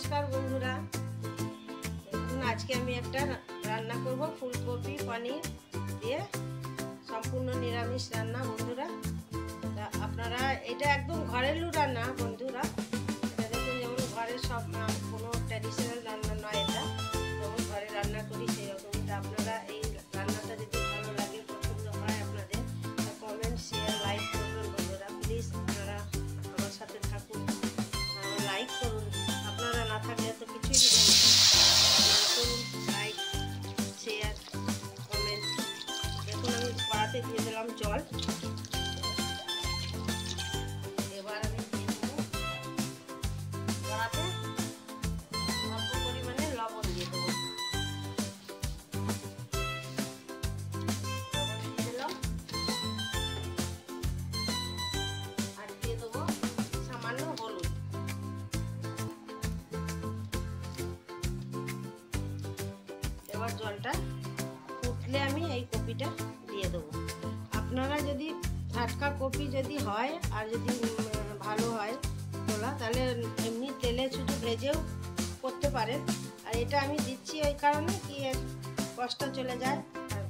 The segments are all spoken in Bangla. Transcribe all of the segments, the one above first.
नमस्कार बंधुरा आज के रान्ना करब फुलकपि पनीर दिए सम्पूर्ण निरामिष रान्ना बंधुरा आपनारा एटा एकदम घरेलू रान्ना बंधुरा देखुन जेमन घरे सब कोनो ट्रेडिशनल रान्ना नय एटा जेमन घरे रान्ना करी सेई रकम आपनारा এই রান্নাটা যদি ভালো লাগে পছন্দ হয় আপনাদের কমেন্ট শেয়ার লাইক করবেন বন্ধুরা প্লিজ আপনারা আমার সাথে থাকুন লাইক করুন আপনারা না থাকলে তো কিছুই করুন লাইক শেয়ার কমেন্ট দেখুন আমি কড়াতে দিয়ে দিলাম জল এবার আমি দিয়ে দেবো কড়াতে অল্প পরিমাণে লবণ দিয়ে দেবো জলটা ফুটলে আমি এই কপিটা দিয়ে দেবো আপনারা যদি টাটকা কপি যদি হয় আর যদি ভালো হয় তোলা তাহলে এমনি তেলে শুধু ভেজেও করতে পারেন আর এটা আমি দিচ্ছি ওই কারণে কি কষ্ট চলে যায় আর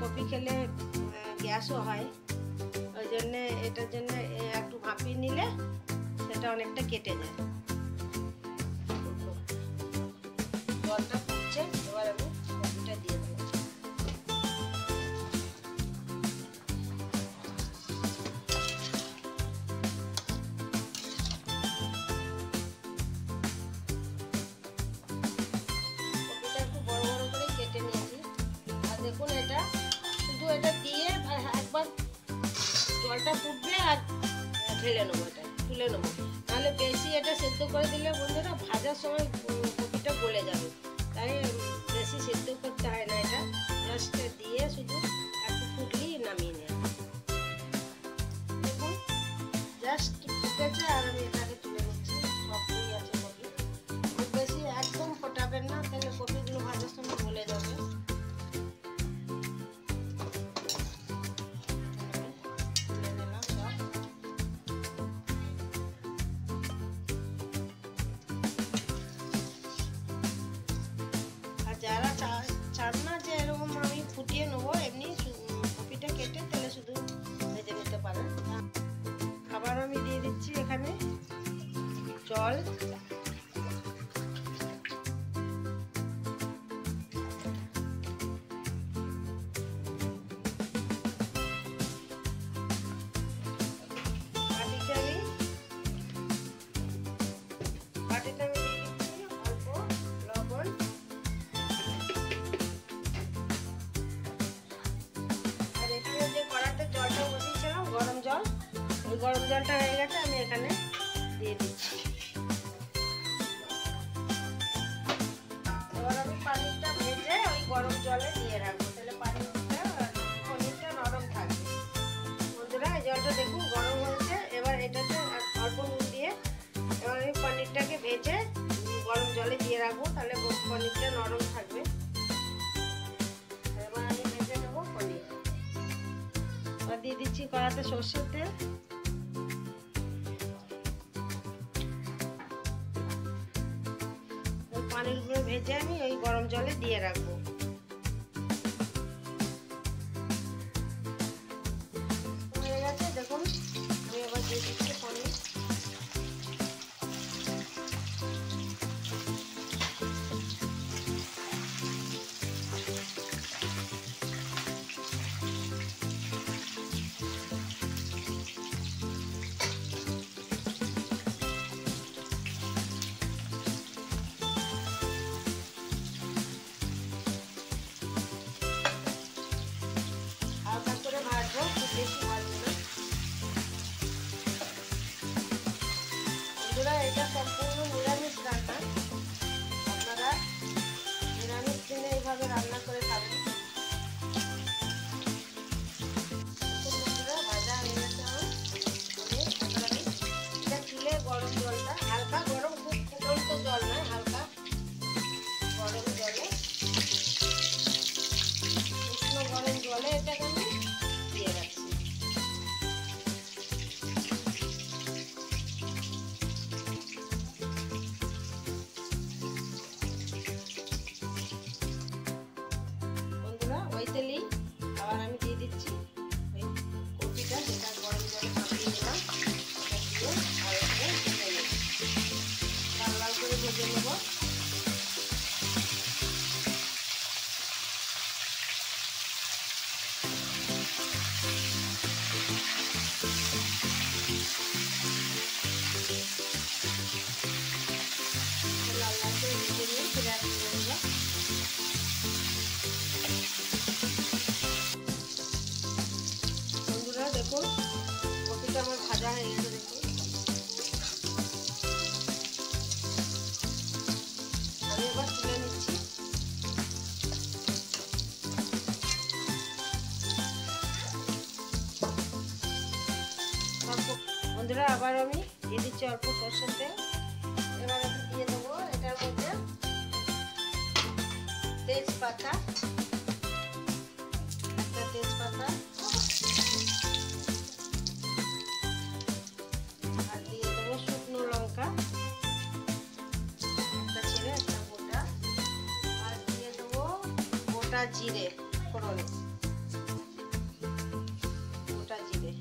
কপি খেলে গ্যাসও হয় ওই জন্য এটার জন্য একটু ভাপিয়ে নিলে সেটা অনেকটা কেটে যায় জলটা ফুটছে এবার আমি কপিটা দিয়ে দেবো কপিটা একটু বড় বড় করে কেটে নিয়েছি আর দেখুন এটা শুধু এটা দিয়ে একবার জলটা ফুটবে আর ঢেলে নেবো এটা তুলে নেবো নাহলে বেশি এটা সেদ্ধ করে দিলে বন্ধুরা ভাজার সময় কপিটা গলে যাবে তাই বেশি সেদ্ধ করতে হয় না এটা জাস্ট দিয়ে শুধু একটু ফুটলেই নামিয়ে নেওয়া দেখুন জাস্ট ফুটেছে আর আমি এটাকে তুলে নিচ্ছি সবই আছে কপি খুব বেশি একদম ফোটাবেন না তাহলে কপিগুলো ভাজার সময় গলে যাবে যারা চান না যে এরকম আমি ফুটিয়ে নেবো এমনি কপিটা কেটে তেলে শুধু ভেজে নিতে পারেন আবার আমি দিয়ে দিচ্ছি এখানে জল বাটিতে আমি দিয়ে দিচ্ছি অল্প লবণ জলটা বসিয়েছিলাম গরম জল ওই গরম জলটা হয়ে গেছে আমি এখানে দিয়ে দিচ্ছি এবার আমি পনিরটা ভেজে ওই গরম জলে দিয়ে রাখবো তাহলে পনিরটা নরম থাকবে বন্ধুরা এই জলটা দেখুন গরম হয়েছে এবার এটাতে অল্প নুন দিয়ে এবার আমি পনিরটাকে ভেজে গরম জলে দিয়ে রাখবো তাহলে পনিরটা নরম থাকবে এবার আমি ভেজে নেবো পনির দিয়ে দিচ্ছি কড়াতে সরষের তেল পনিরগুলো ভেজে আমি ওই গরম জলে দিয়ে রাখবো হয়ে গেছে দেখুন আমি এবার দিয়ে দিচ্ছি পনির এটা সম্পূর্ণ নিরামিষ রান্না আপনারা নিরামিষ দিনে এইভাবে রান্না করে খাবেন ভাজা হয়ে গেছে এটা তুলে গরম জলটা হালকা গরম খুব ফুটন্ত জল নয় হালকা গরম জলে উষ্ণ গরম জলে এটাকে আমি দিয়ে রাখছি আবার আমি দিয়ে দিচ্ছি অল্প সরষের তেল। এবার আমি দিয়ে দেবো এটার মধ্যে তেজপাতা, একটা তেজপাতা, আর দিয়ে দেবো শুকনো লঙ্কা একটা ছেড়ে একটা গোটা, আর দিয়ে দেবো গোটা জিরে ফোড়নে, গোটা জিরে।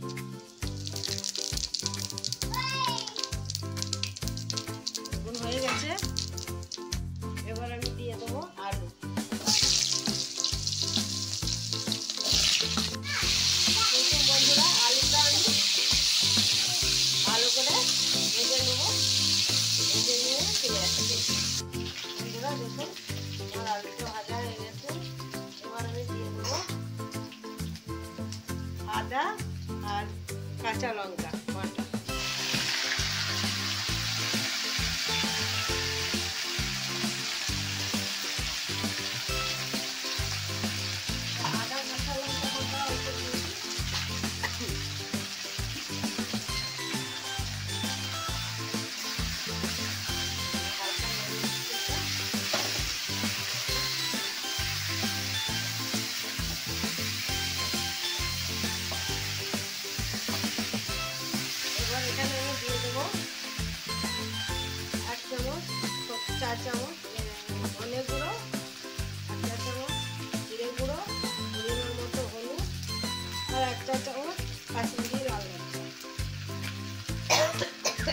হয়ে গেছে। এবার আমি দিয়ে দেবো আলু। দেখুন বন্ধুরা, আলুটা আমি ভালো করে ভেজে নেবো, ভেজে নিয়ে ফিরে আসছি। বন্ধুরা দেখুন আমার আলুটা ভাজা হয়ে গেছে। এবার আমি দিয়ে দেবো আদা আর কাঁচা লঙ্কা বাটা। এখানে আমি দিয়ে দেবো 1 চামচ 4 চামচ ধনে গুঁড়ো, 1 চামচ জিরে গুঁড়ো, পরিমাণ মতো হলুদ, আর 1 চামচ কাশ্মীরি লাল লঙ্কা।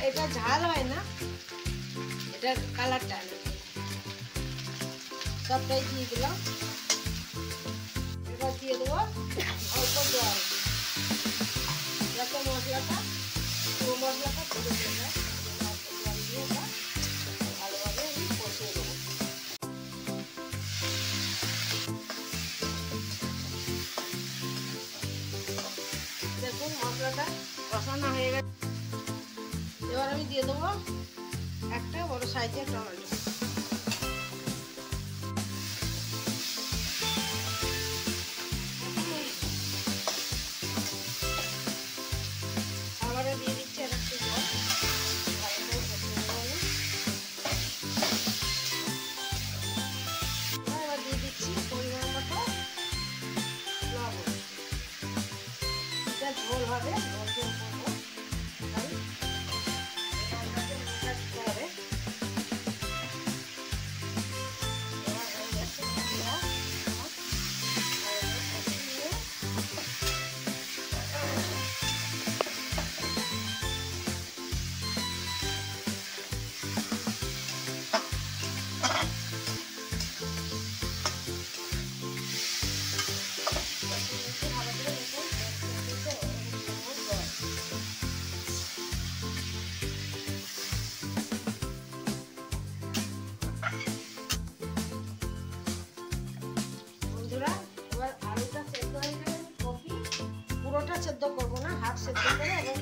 এটা ঝাল হয় না, এটা কালারটা আনে। সবটাই দিয়ে দিলাম। এবার দিয়ে দেবো অল্প জল, যাতে মশলাটা পুরো যায়। জল দিয়ে ভালোভাবে আমি কষিয়ে দেবো। দেখুন মশলাটা কষানো হয়ে গেছে। এবার আমি দিয়ে দেবো একটা বড় সাইজের টমেটো। আবারও দিয়ে দিচ্ছি আর একটু জল। এবার দিয়ে দিচ্ছি পরিমাণ মতো লবণ। এটা ঝোল হবে, ঝোল ঝোল করবো তাই লবণটাকে দিতে হবে। এবার হয়ে গেছে বন্ধুরা। এবার আলুটা সেদ্ধ হয়ে গেলে কপি পুরোটা সেদ্ধ করবো না, হাফ সেদ্ধ করে এবং